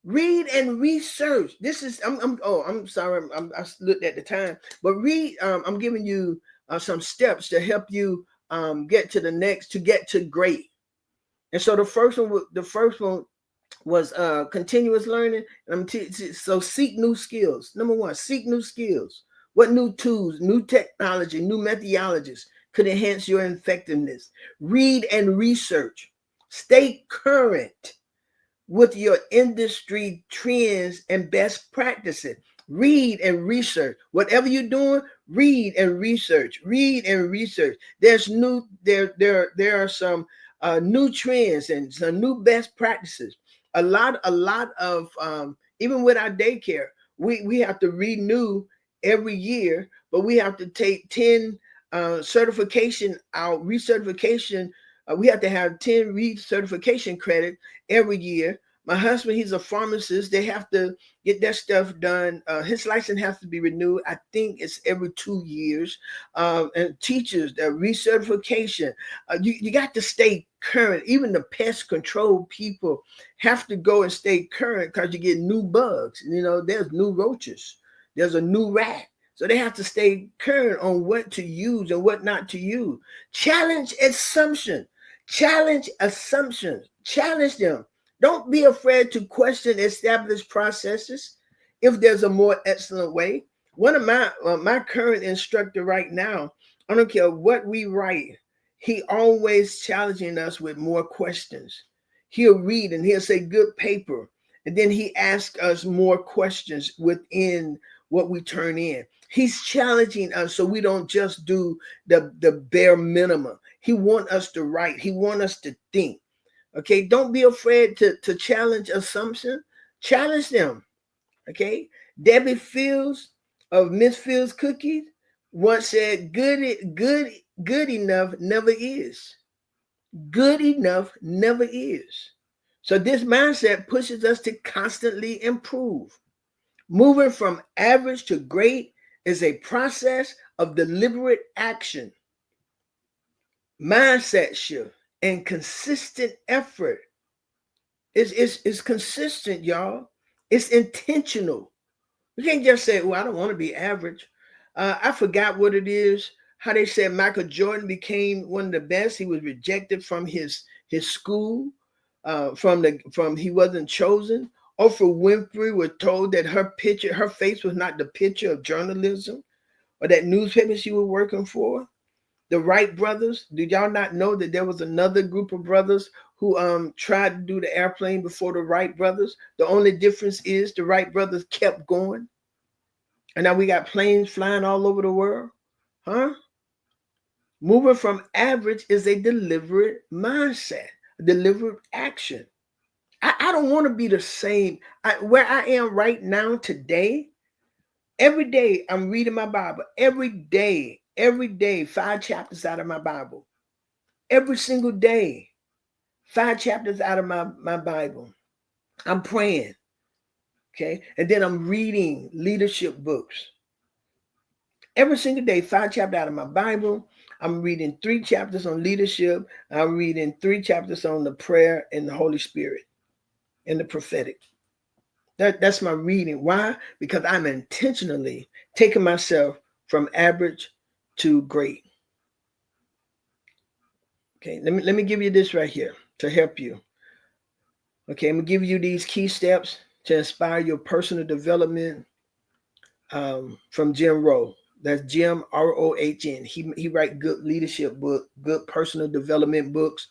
B: Read and research. This is I'm sorry, I looked at the time, but read. I'm giving you some steps to help you get to great. And so the first one was continuous learning. So seek new skills. Number 1, seek new skills. What new tools, new technology, new methodologies could enhance your effectiveness? Read and research. Stay current with your industry trends and best practices. Read and research. Whatever you're doing, read and research. Read and research. There are some new trends and some new best practices. A lot of even with our daycare, we have to renew every year, but we have to take 10 recertification. We have to have 10 recertification credit every year. My husband, he's a pharmacist. They have to get that stuff done. His license has to be renewed. I think it's every 2 years. And teachers, the recertification. You got to stay current. Even the pest control people have to go and stay current because you get new bugs. There's new roaches. There's a new rat. So they have to stay current on what to use and what not to use. Challenge assumptions. Challenge assumptions. Challenge them. Don't be afraid to question established processes if there's a more excellent way. One of my current instructor right now, I don't care what we write, he always challenging us with more questions. He'll read and he'll say good paper, and then he asks us more questions within what we turn in. He's challenging us so we don't just do the bare minimum. He wants us to write. He wants us to think. Okay, don't be afraid to challenge assumptions. Challenge them. Okay, Debbie Fields of Miss Fields Cookies once said, good enough never is. Good enough never is. So this mindset pushes us to constantly improve. Moving from average to great is a process of deliberate action, mindset shift, and consistent effort. It's consistent, y'all. It's intentional. We can't just say, "Well, I don't want to be average." I forgot what it is. How they said Michael Jordan became one of the best. He was rejected from his school. From he wasn't chosen. Oprah Winfrey was told that her face was not the picture of journalism or that newspaper she was working for. The Wright brothers. Did y'all not know that there was another group of brothers who tried to do the airplane before the Wright brothers? The only difference is the Wright brothers kept going, and now we got planes flying all over the world, huh? Moving from average is a deliberate mindset, a deliberate action. I don't want to be the same. Where I am right now today, every day I'm reading my Bible. Every day, 5 chapters out of my Bible. Every single day, 5 chapters out of my Bible. I'm praying, okay? And then I'm reading leadership books. Every single day, 5 chapters out of my Bible. I'm reading 3 chapters on leadership. I'm reading 3 chapters on the prayer and the Holy Spirit and the prophetic. That's my reading. Why? Because I'm intentionally taking myself from average to great. Okay, let me give you this right here to help you. Okay, I'm gonna give you these key steps to inspire your personal development from Jim Rohn. That's Jim Rohn. He write good leadership book, good personal development books.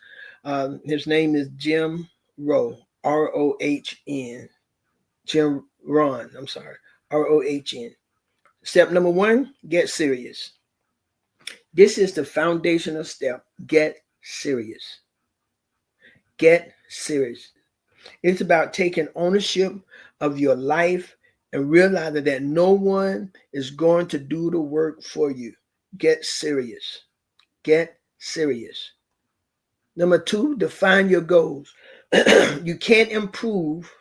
B: His name is Jim Rohn. Rohn. Jim Ron. I'm sorry. Rohn. Step number 1: get serious. This is the foundational step. Get serious. Get serious. It's about taking ownership of your life and realizing that no one is going to do the work for you. Get serious. Get serious. Number 2, define your goals. You can't improve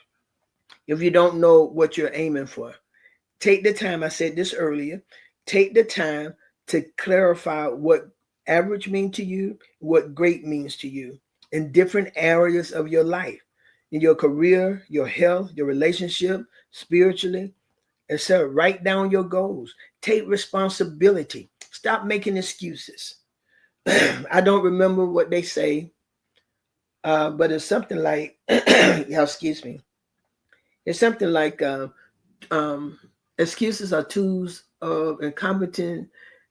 B: if you don't know what you're aiming for. Take the time, I said this earlier, take the time to clarify what average means to you, what great means to you in different areas of your life, in your career, your health, your relationship, spiritually, etc. Write down your goals. Take responsibility. Stop making excuses. I don't remember what they say, but it's something like, yeah, excuse me. It's something like, um, excuses are tools of incompetence,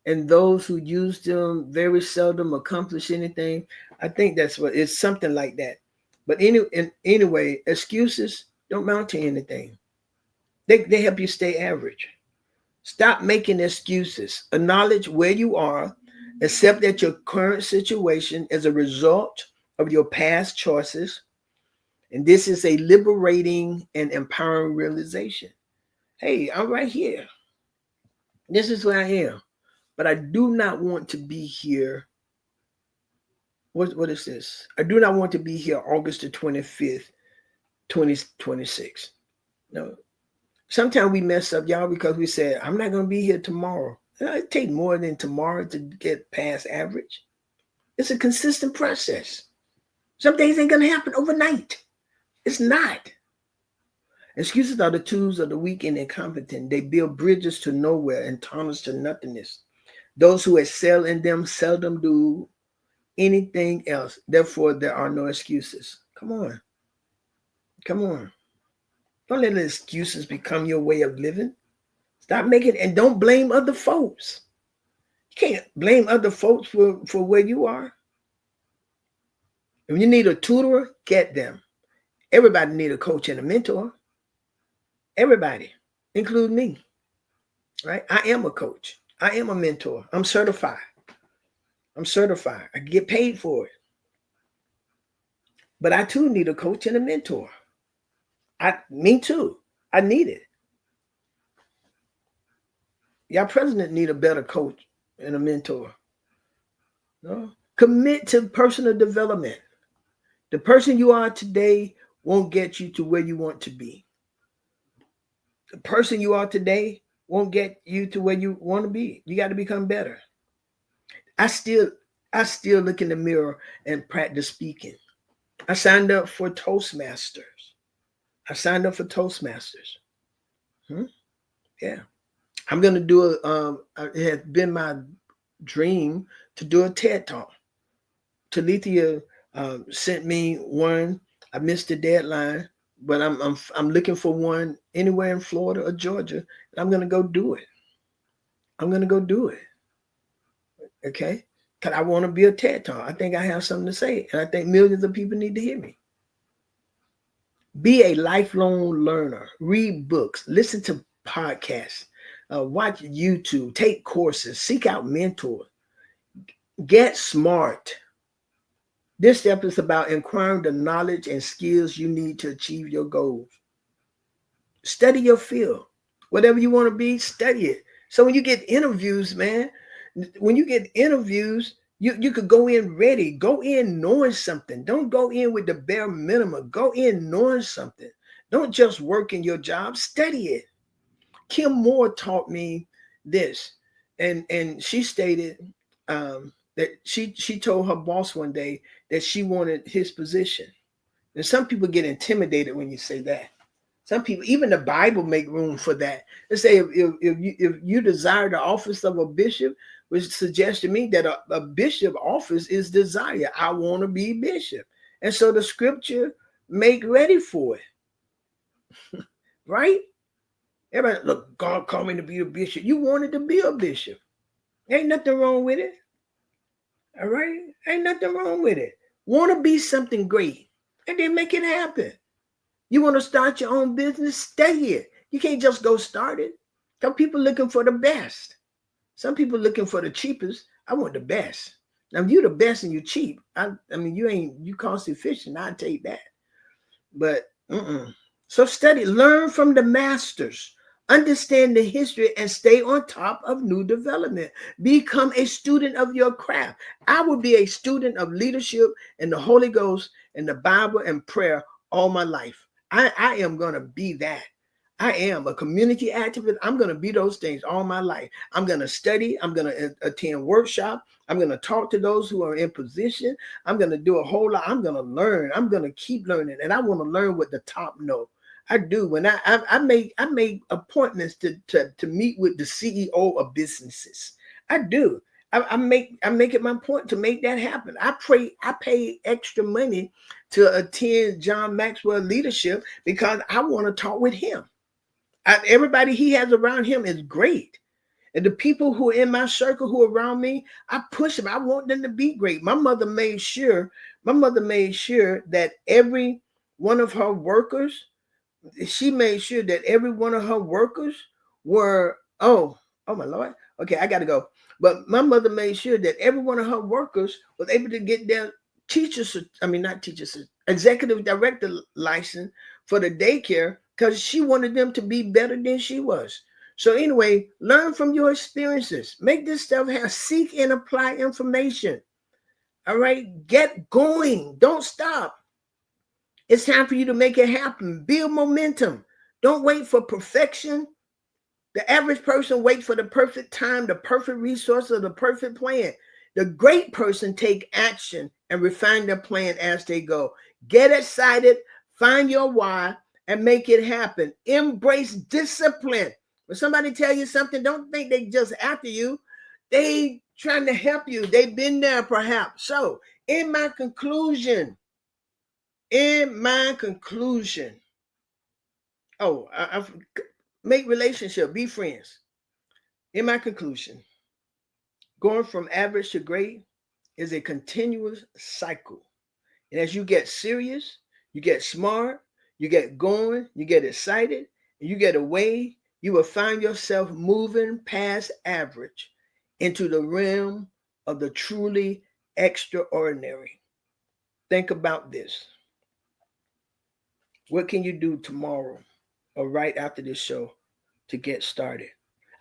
B: and those who use them very seldom accomplish anything. I think that's what it's something like that. But anyway, excuses don't amount to anything. They help you stay average. Stop making excuses. Acknowledge where you are. Accept that your current situation is a result of your past choices. And this is a liberating and empowering realization. Hey, I'm right here. This is where I am. But I do not want to be here. What is this? I do not want to be here August the 25th, 2026. No. Sometimes we mess up, y'all, because we said, I'm not going to be here tomorrow. It takes more than tomorrow to get past average. It's a consistent process. Some things ain't going to happen overnight. It's not. Excuses are the tools of the weak and incompetent. They build bridges to nowhere and tunnels to nothingness. Those who excel in them seldom do anything else. Therefore, there are no excuses. Come on. Come on. Don't let the excuses become your way of living. Stop making, and don't blame other folks. You can't blame other folks for where you are. If you need a tutor, get them. Everybody need a coach and a mentor. Everybody, including me. Right? I am a coach. I am a mentor. I'm certified. I get paid for it. But I too need a coach and a mentor. Me too. I need it. Y'all president need a better coach and a mentor. No? Commit to personal development. The person you are today won't get you to where you want to be. The person you are today won't get you to where you want to be. You got to become better. I still look in the mirror and practice speaking. I signed up for Toastmasters. Hmm? Yeah. I'm going to do it has been my dream to do a TED Talk. Talithia sent me one. I missed the deadline, but I'm looking for one anywhere in Florida or Georgia. And I'm going to go do it. I'm going to go do it. Okay? Because I want to be a TED Talk. I think I have something to say. And I think millions of people need to hear me. Be a lifelong learner. Read books. Listen to podcasts. Watch YouTube. Take courses. Seek out mentors. Get smart. This step is about acquiring the knowledge and skills you need to achieve your goals. Study your field. Whatever you want to be, study it. So when you get interviews, man, when you get interviews, you could go in ready. Go in knowing something. Don't go in with the bare minimum. Go in knowing something. Don't just work in your job. Study it. Kim Moore taught me this, and she stated that she told her boss one day that she wanted his position. And some people get intimidated when you say that. Some people, even the Bible, make room for that. They say if you desire the office of a bishop, which suggests to me that a bishop office is desire. I want to be bishop, and so the scripture make ready for it, right? Everybody, look, God called me to be a bishop. You wanted to be a bishop. Ain't nothing wrong with it. All right? Ain't nothing wrong with it. Want to be something great, and then make it happen. You want to start your own business? Study it. You can't just go start it. Some people looking for the best. Some people looking for the cheapest. I want the best. Now, if you're the best and you're cheap, I mean, you cost efficient. I'll take that. But so study, learn from the masters. Understand the history and stay on top of new development. Become a student of your craft. I will be a student of leadership and the Holy Ghost and the Bible and prayer all my life. I am going to be that. I am a community activist. I'm going to be those things all my life. I'm going to study. I'm going to attend workshops. I'm going to talk to those who are in position. I'm going to do a whole lot. I'm going to learn. I'm going to keep learning. And I want to learn what the top know. I do. When I make appointments to meet with the CEO of businesses. I do. I make it my point to make that happen. I pay extra money to attend John Maxwell Leadership because I want to talk with him. Everybody he has around him is great. And the people who are in my circle who are around me, I push them. I want them to be great. My mother made sure that every one of her workers, she made sure that every one of her workers were, oh my Lord. Okay, I got to go. But my mother made sure that every one of her workers was able to get their executive director license for the daycare because she wanted them to be better than she was. So anyway, learn from your experiences. Make this stuff happen. Seek and apply information. All right, get going. Don't stop. It's time for you to make it happen. Build momentum. Don't wait for perfection. The average person waits for the perfect time, the perfect resource, or the perfect plan. The great person take action and refine their plan as they go. Get excited, find your why, and make it happen. Embrace discipline. When somebody tell you something, don't think they just after you. They trying to help you. They've been there perhaps. So in my conclusion, I make relationship, be friends. In my conclusion, going from average to great is a continuous cycle. And as you get serious, you get smart, you get going, you get excited, and you get away, you will find yourself moving past average into the realm of the truly extraordinary. Think about this. What can you do tomorrow or right after this show to get started?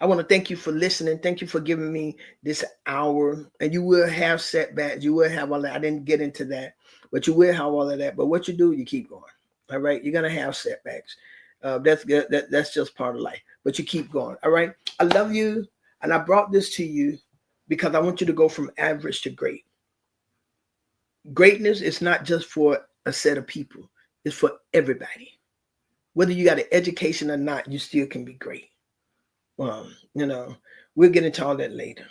B: I want to thank you for listening. Thank you for giving me this hour. And you will have setbacks. You will have all that. I didn't get into that, but you will have all of that. But what you do, you keep going. All right. You're going to have setbacks. That's good. That's just part of life. But you keep going. All right. I love you. And I brought this to you because I want you to go from average to great. Greatness is not just for a set of people. It's for everybody. Whether you got an education or not, you still can be great. we'll get into all that later.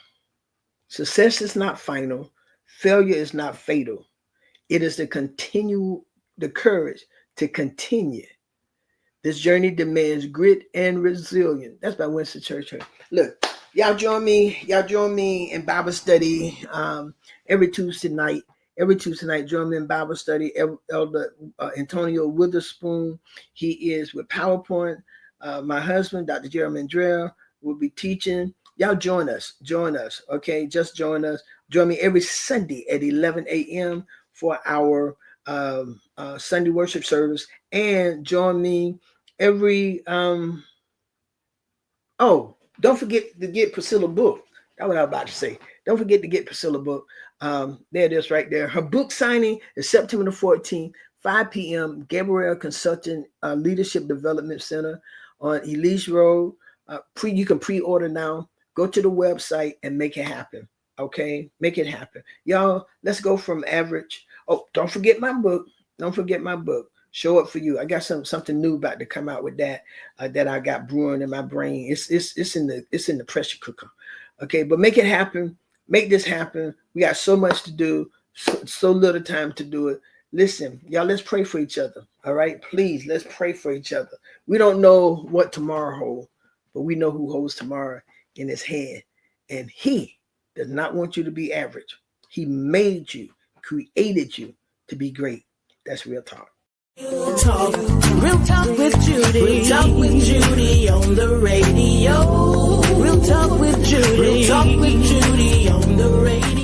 B: Success is not final. Failure is not fatal. It is the courage to continue. This journey demands grit and resilience. That's by Winston Churchill. Look, y'all join me in Bible study every Tuesday night. Every Tuesday night, join me in Bible study. Elder Antonio Witherspoon, he is with PowerPoint. My husband, Dr. Jeremy Andrea, will be teaching. Y'all join us, okay? Just join us. Join me every Sunday at 11 a.m. for our Sunday worship service. And join me every, don't forget to get Priscilla book. That's what I was about to say. Don't forget to get Priscilla book. There it is right there. Her book signing is September the 14th, 5 p.m. Gabrielle Consulting Leadership Development Center on Elise Road. You can pre-order now. Go to the website and make it happen. Okay, make it happen, y'all. Let's go from average. Oh, don't forget my book. Show Up For You. I got something new about to come out with that that I got brewing in my brain. It's in the pressure cooker. Okay, but make it happen. Make this happen. We got so much to do, so little time to do it. Listen, y'all, let's pray for each other. All right, please, let's pray for each other. We don't know what tomorrow holds, but we know who holds tomorrow in his hand. And he does not want you to be average. He made you, created you to be great. That's real talk.
A: Real talk with Judy. Real talk with Judy on the radio. Real talk with Judy. Real talk with Judy on the radio.